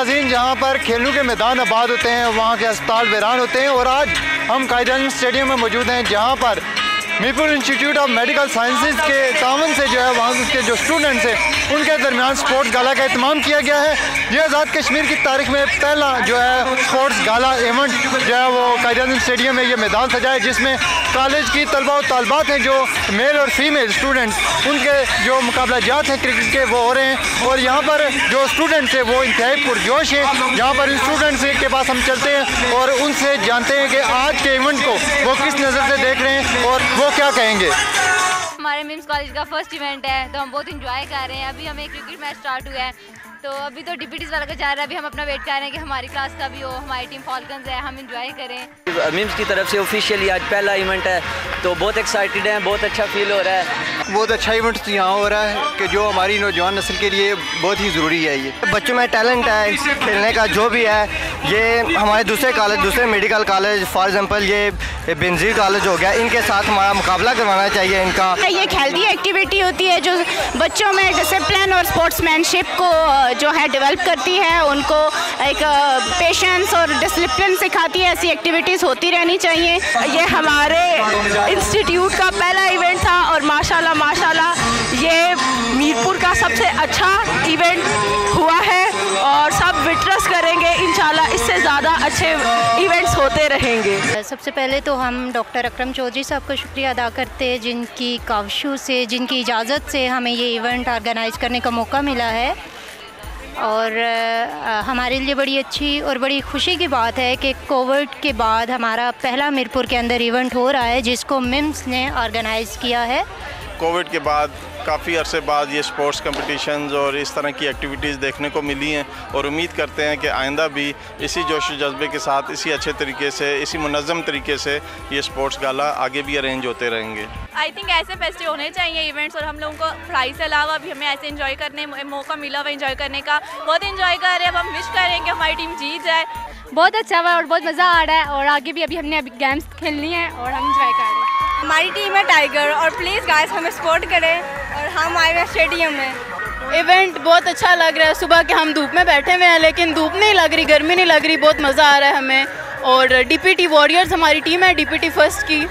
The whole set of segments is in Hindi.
नाज़रीन, जहाँ पर खेलों के मैदान आबाद होते हैं वहाँ के अस्पताल वीरान होते हैं। और आज हम कायद-ए-आज़म स्टेडियम में मौजूद हैं, जहाँ पर Mirpur institute of medical sciences के तावन से जो है वहाँ के जो स्टूडेंट्स हैं उनके दरमियान स्पोर्ट्स गाला का एहतमाम किया गया है। ये आज़ाद कश्मीर की तारीख में पहला जो है स्पोर्ट्स गाला इवेंट जो है वो कायद-ए-आज़म स्टेडियम में ये मैदान सजा है, जिसमें कॉलेज की तलबा और तालबात हैं जो मेल और फीमेल स्टूडेंट्स उनके जो मुकाबला जात हैं क्रिकेट के वो हो रहे हैं। और यहाँ पर जो स्टूडेंट्स हैं वो इंतहाई पुरजोश हैं। यहाँ पर स्टूडेंट्स के पास हम चलते हैं और उनसे जानते हैं कि आज के इवेंट को वो किस नज़र से देख रहे हैं और वो क्या कहेंगे। हमारे मिम्स कॉलेज का फर्स्ट इवेंट है तो हम बहुत इंजॉय कर रहे हैं। अभी हमें क्रिकेट मैच स्टार्ट हुआ है तो अभी तो डिप्यूटीज़ वाला का जा रहा है। अभी हम अपना वेट कर रहे हैं कि हमारी क्लास का भी हो, हमारी टीम फॉल्कन्स है, हम इंजॉय करें। मिम्स की तरफ से ऑफिशियली आज पहला इवेंट है तो बहुत एक्साइटेड हैं, बहुत अच्छा फील हो रहा है। बहुत अच्छा इवेंट यहाँ हो रहा है कि जो हमारी नौजवान नस्ल के लिए बहुत ही ज़रूरी है। ये बच्चों में टैलेंट है खेलने का जो भी है, ये हमारे दूसरे मेडिकल कॉलेज फॉर एग्जांपल ये बेनज़ीर कॉलेज हो गया, इनके साथ हमारा मुकाबला करवाना चाहिए इनका। ये एक हेल्दी एक्टिविटी होती है जो बच्चों में डिसिप्लिन और स्पोर्ट्समैनशिप को जो है डेवलप करती है, उनको एक पेशेंस और डिसिप्लिन सिखाती है। ऐसी एक्टिविटीज़ होती रहनी चाहिए। ये हमारे इंस्टीट्यूट का पहला इवेंट था और माशाल्लाह ये मीरपुर का सबसे अच्छा इवेंट हुआ है और सब विटनेस करेंगे इंशाल्लाह इससे ज़्यादा अच्छे इवेंट्स होते रहेंगे। सबसे पहले तो हम डॉक्टर अकरम चौधरी साहब का शुक्रिया अदा करते हैं, जिनकी काविशों से, जिनकी इजाज़त से हमें ये इवेंट ऑर्गेनाइज़ करने का मौका मिला है। और हमारे लिए बड़ी अच्छी और बड़ी खुशी की बात है कि कोविड के बाद हमारा पहला मीरपुर के अंदर इवेंट हो रहा है जिसको मिम्स ने ऑर्गेनाइज़ किया है। कोविड के बाद काफ़ी अरसे बाद ये स्पोर्ट्स कंपटीशंस और इस तरह की एक्टिविटीज़ देखने को मिली हैं और उम्मीद करते हैं कि आइंदा भी इसी जोश व जज्बे के साथ, इसी अच्छे तरीके से, इसी मुनज़्ज़म तरीके से ये स्पोर्ट्स गाला आगे भी अरेंज होते रहेंगे। आई थिंक ऐसे फेस्टिव होने चाहिए इवेंट्स और हम लोगों को पढ़ाई से अलावा भी हमें ऐसे इंजॉय करने मौका मिला हुआ इंजॉय करने का, बहुत इंजॉय कर रहे हैं। अब हम विश करें कि हमारी टीम जीत जाए। बहुत अच्छा हुआ और बहुत मज़ा आ रहा है और आगे भी हमने गेम्स खेलनी है और हम इंजॉय कर रहे हैं। हमारी टीम है टाइगर और प्लीज़ गाइस हमें सपोर्ट करें और हम आए हुए स्टेडियम में। इवेंट बहुत अच्छा लग रहा है। सुबह के हम धूप में बैठे हुए हैं लेकिन धूप नहीं लग रही, गर्मी नहीं लग रही, बहुत मज़ा आ रहा है हमें। और डीपीटी वॉरियर्स हमारी टीम है, डीपीटी फर्स्ट की।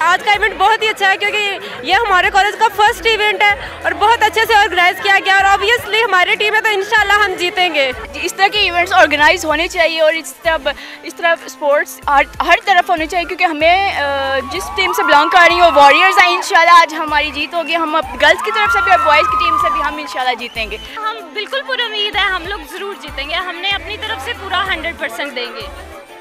आज का इवेंट बहुत ही अच्छा है क्योंकि ये हमारे कॉलेज का फर्स्ट इवेंट है और बहुत अच्छे से ऑर्गेनाइज किया गया और ऑब्वियसली हमारी टीम है तो इंशाल्लाह हम जीतेंगे। इस तरह के इवेंट्स ऑर्गेनाइज होने चाहिए और इस तरह स्पोर्ट्स हर तरफ होने चाहिए क्योंकि हमें जिस टीम से बिलोंग कर रही है वो वॉरियर्स हैं। इंशाल्लाह आज हमारी जीत होगी। हम गर्ल्स की तरफ से भी और बॉयज़ की टीम से भी हम इंशाल्लाह जीतेंगे। हम बिल्कुल पूरी उम्मीद है हम लोग ज़रूर जीतेंगे। हमने अपनी तरफ से पूरा 100% देंगे।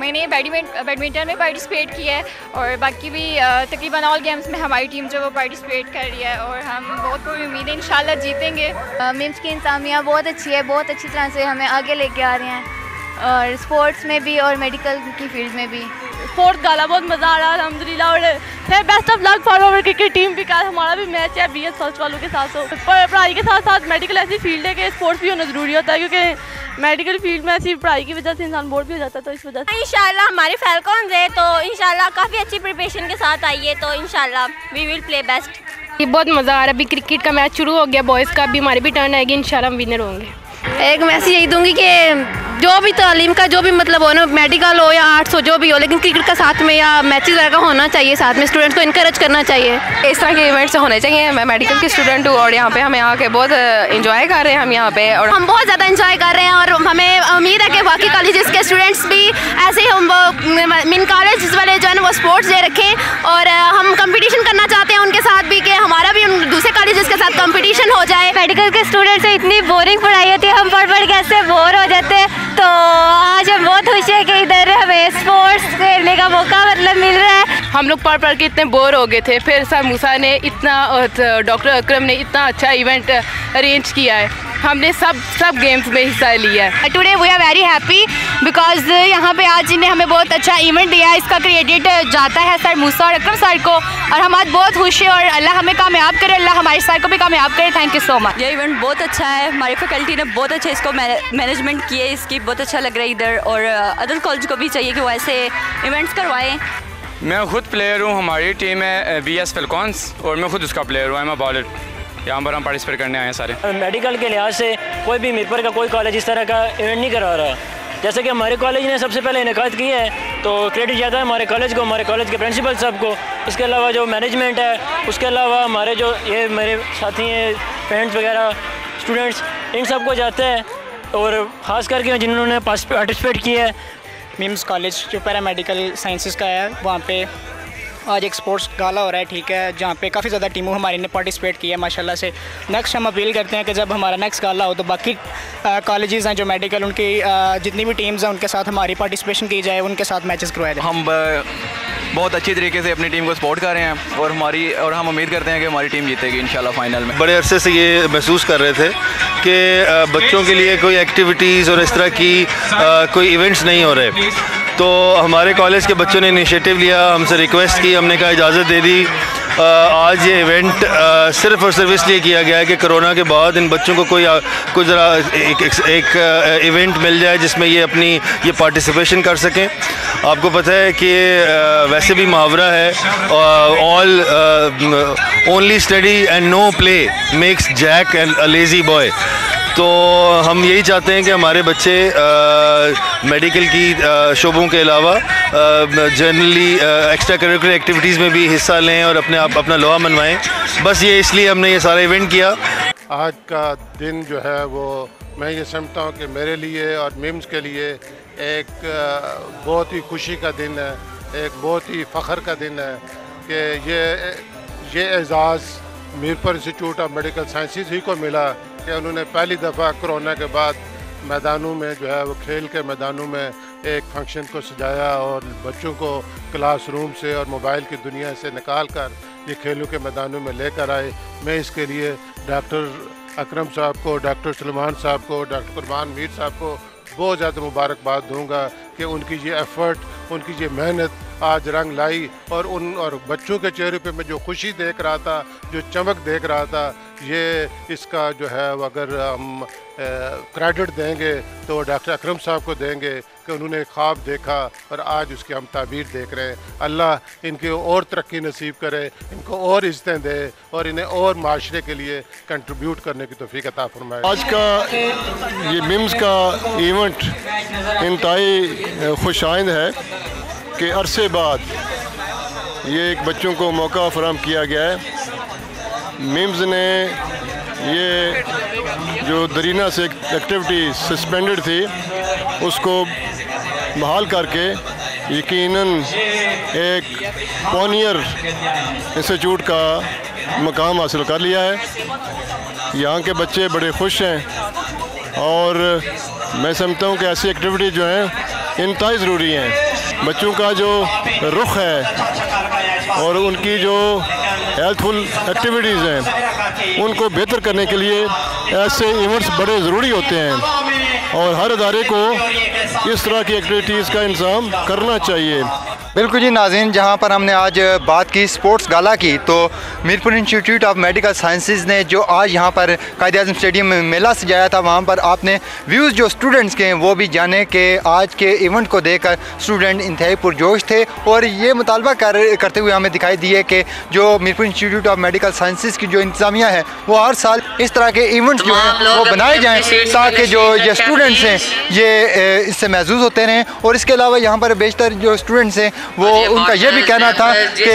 मैंने बैडमिंटन में पार्टिसिपेट किया है और बाकी भी तकरीबन ऑल गेम्स में हमारी टीम जो वो पार्टिसिपेट कर रही है और हम बहुत पूरी उम्मीद है इंशाल्लाह जीतेंगे। मिम्स की इंतज़ामिया बहुत अच्छी है, बहुत अच्छी तरह से हमें आगे लेके आ रहे हैं और स्पोर्ट्स में भी और मेडिकल की फील्ड में भी। स्पोर्ट्स गाला बहुत मज़ा आ रहा है अल्हम्दुलिल्लाह। और फिर best of luck for our cricket team भी। कल हमारा भी मैच है BS फर्स्ट वालों के साथ। पढ़ाई के साथ साथ मेडिकल ऐसी फील्ड है कि स्पोर्ट्स भी होना ज़रूरी होता है क्योंकि मेडिकल फील्ड में ऐसी पढ़ाई की वजह से इंसान बोर भी हो जाता है। तो इस वजह से इंशाल्लाह हमारे फैल्कॉन्स है तो इंशाल्लाह काफ़ी अच्छी प्रिपरेशन के साथ आइए तो इंशाल्लाह वी विल प्ले बेस्ट। ये बहुत मज़ा आ रहा है। अभी क्रिकेट का मैच शुरू हो गया, बॉयज़ का भी हमारी भी टर्न आएगी, इंशाल्लाह हम विनर होंगे। एक मैसेज यही दूंगी कि जो भी तालीम का जो भी मतलब हो ना, मेडिकल हो या आर्ट्स हो, जो भी हो, लेकिन क्रिकेट का साथ में या मैचेस वगैरह का होना चाहिए, साथ में स्टूडेंट्स को इनकरेज करना चाहिए। इस तरह के इवेंट्स होने चाहिए। मैं मेडिकल की स्टूडेंट हूँ और यहाँ पे हमें आके बहुत इंजॉय कर रहे हैं हम यहाँ पे और हम बहुत ज़्यादा इंजॉय कर रहे हैं और हमें उम्मीद है कि बाकी कॉलेजेस के स्टूडेंट्स भी ऐसे ही हम मिन कॉलेज वाले जो है ना वो स्पोर्ट्स डे रखें और हम कंपटीशन करना चाहते हैं उनके साथ भी कि हमारा भी दूसरे कॉलेजेस के साथ कंपटीशन हो जाए। मेडिकल के स्टूडेंट्स से इतनी बोरिंग पढ़ाई होती है, हम पढ़ के ऐसे बोर हो जाते हैं। तो आज हम बहुत खुश है कि इधर हमें स्पोर्ट्स खेलने का मौका मतलब मिल रहा है। हम लोग पढ़ के इतने बोर हो गए थे, फिर सर मूसा ने इतना और डॉक्टर अकरम ने इतना अच्छा इवेंट अरेंज किया है। हमने सब गेम्स में हिस्सा लिया है। Today we are very happy because यहाँ पे आज इन्हें हमें बहुत अच्छा इवेंट दिया है। इसका क्रेडिट जाता है सर मूसा और अकरम सर को और हम आज बहुत खुश हैं और अल्लाह हमें कामयाब करे, अल्लाह हमारे सर को भी कामयाब करे। Thank you so much. ये इवेंट बहुत अच्छा है, हमारी फैकल्टी ने बहुत अच्छा इसको मैनेजमेंट किया है, इसकी बहुत अच्छा लग रहा है इधर और अदर कॉलेज को भी चाहिए कि वो ऐसे इवेंट्स करवाएं। मैं खुद प्लेयर हूँ, हमारी टीम है BS फैल्कॉन्स और मैं खुद उसका प्लेयर हूँ। I am a bowler. यहाँ पर हम पार्टिसिपेट करने आए हैं सारे। मेडिकल के लिहाज से कोई भी मीरपुर का कोई कॉलेज इस तरह का इवेंट नहीं करा रहा, जैसे कि हमारे कॉलेज ने सबसे पहले इनेकाद किया है, तो क्रेडिट जाता है हमारे कॉलेज को, हमारे कॉलेज के प्रिंसिपल साहब को। इसके अलावा जो मैनेजमेंट है, उसके अलावा हमारे जो ये मेरे साथी हैं, पेरेंट्स वगैरह, स्टूडेंट्स, इन सबको जाते हैं, और ख़ास करके जिन्होंने पार्टिसिपेट किया है। मिम्स कॉलेज जो पैरामेडिकल साइंसेस का है, वहाँ पे आज एक स्पोर्ट्स गाला हो रहा है, ठीक है, जहाँ पे काफ़ी ज़्यादा टीमों हमारी ने पार्टिसिपेट किया है माशाल्लाह से। नेक्स्ट हम अपील करते हैं कि जब हमारा नेक्स्ट गाला हो तो बाकी कॉलेजेस हैं जो मेडिकल, उनकी जितनी भी टीम्स हैं उनके साथ हमारी पार्टिसिपेशन की जाए, उनके साथ मैचेस करवाए जाए। हम बहुत अच्छी तरीके से अपनी टीम को सपोर्ट कर रहे हैं और हम उम्मीद करते हैं कि हमारी टीम जीतेगी इंशाल्लाह फाइनल में। बड़े अरसे से ये महसूस कर रहे थे कि बच्चों के लिए कोई एक्टिविटीज़ और इस तरह की कोई इवेंट्स नहीं हो रहे, तो हमारे कॉलेज के बच्चों ने इनिशिएटिव लिया, हमसे रिक्वेस्ट की, हमने कहा इजाज़त दे दी। आज ये इवेंट सिर्फ़ और सिर्फ इसलिए किया गया है कि कोरोना के बाद इन बच्चों को कोई ज़रा एक इवेंट मिल जाए जिसमें ये अपनी ये पार्टिसिपेशन कर सकें। आपको पता है कि वैसे भी मुहावरा है, all only study and no play makes Jack and a lazy boy. तो हम यही चाहते हैं कि हमारे बच्चे मेडिकल की शोबों के अलावा जनरली एक्स्ट्रा करिकुलर एक्टिविटीज़ में भी हिस्सा लें और अपना लोहा मनवाएं। बस ये इसलिए हमने ये सारा इवेंट किया। आज का दिन जो है वो मैं ये समझता हूँ कि मेरे लिए और मिम्स के लिए एक बहुत ही खुशी का दिन है, एक बहुत ही फ़ख्र का दिन है कि ये Ejaz Mirpur institute of medical sciences ही को मिला कि उन्होंने पहली दफ़ा कोरोना के बाद मैदानों में जो है वो खेल के मैदानों में एक फंक्शन को सजाया और बच्चों को क्लासरूम से और मोबाइल की दुनिया से निकाल कर ये खेलों के मैदानों में लेकर आए। मैं इसके लिए डॉक्टर अकरम साहब को, डॉक्टर सलमान साहब को, डॉक्टर कुरबान मीर साहब को बहुत ज़्यादा मुबारकबाद दूंगा कि उनकी ये एफ़र्ट, उनकी ये मेहनत आज रंग लाई, और बच्चों के चेहरे पे मैं जो खुशी देख रहा था, जो चमक देख रहा था, ये इसका जो है अगर हम क्रेडिट देंगे तो डॉक्टर अकरम साहब को देंगे कि उन्होंने ख्वाब देखा और आज उसकी हम ताबीर देख रहे हैं। अल्लाह इनके और तरक्की नसीब करे, इनको और इज़्ज़तें दे और इन्हें और माशरे के लिए कंट्रीब्यूट करने की तौफीक अता फरमाए। आज का ये मिम्स का इवेंट इंतहाई खुशाइंद है कि अरसे बाद ये एक बच्चों को मौका फराहम किया गया है। मिम्स ने ये जो दरीना से एक्टिविटी सस्पेंडेड थी उसको बहाल करके यकीनन एक पॉनियर इंस्टीट्यूट का मकाम हासिल कर लिया है। यहाँ के बच्चे बड़े खुश हैं और मैं समझता हूँ कि ऐसी एक्टिविटी जो हैं इंतहाई ज़रूरी हैं। बच्चों का जो रुख है और उनकी जो हेल्थफुल एक्टिविटीज़ हैं उनको बेहतर करने के लिए ऐसे इवेंट्स बड़े ज़रूरी होते हैं और हर अदारे को इस तरह की एक्टिविटीज़ का इंतज़ाम करना चाहिए। बिल्कुल जी नाज़रीन, जहाँ पर हमने आज बात की स्पोर्ट्स गाला की, तो Mirpur institute of medical sciences ने जो आज यहाँ पर कायद-ए-आज़म स्टेडियम में मेला सजाया था, वहाँ पर आपने व्यूज़ जो स्टूडेंट्स के हैं वो भी जाने कि आज के इवेंट को देखकर स्टूडेंट इंतहाई पुरजोश थे और ये मुतालबा करते हुए हमें दिखाई दिए कि जो Mirpur institute of medical sciences की जो इंतज़ामिया है वो हर साल इस तरह के इवेंट्स जो हैं वो बनाए जाएँ ताकि जो ये स्टूडेंट्स हैं ये इससे महसूस होते रहें। और इसके अलावा यहाँ पर बेशतर जो स्टूडेंट्स हैं वो उनका ये भी कहना था कि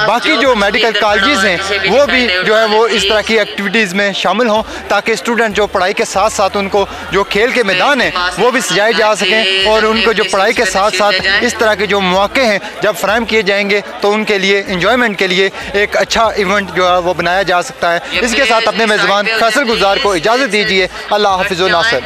बाकी जो मेडिकल कॉलेजेस हैं वो भी जो है वो इस तरह की एक्टिविटीज़ में शामिल हों ताकि स्टूडेंट जो पढ़ाई के साथ साथ उनको जो खेल के मैदान हैं वो भी सजाए जा सकें और उनको जो पढ़ाई के साथ साथ इस तरह के जो मौके हैं जब फराहम किए जाएंगे तो उनके लिए इंजॉयमेंट के लिए एक अच्छा इवेंट जो है वो बनाया जा सकता है। इसके साथ अपने मेज़बान फैसल गुलजार को इजाज़त दीजिए। अल्लाह हाफ़िज़ व नासिर।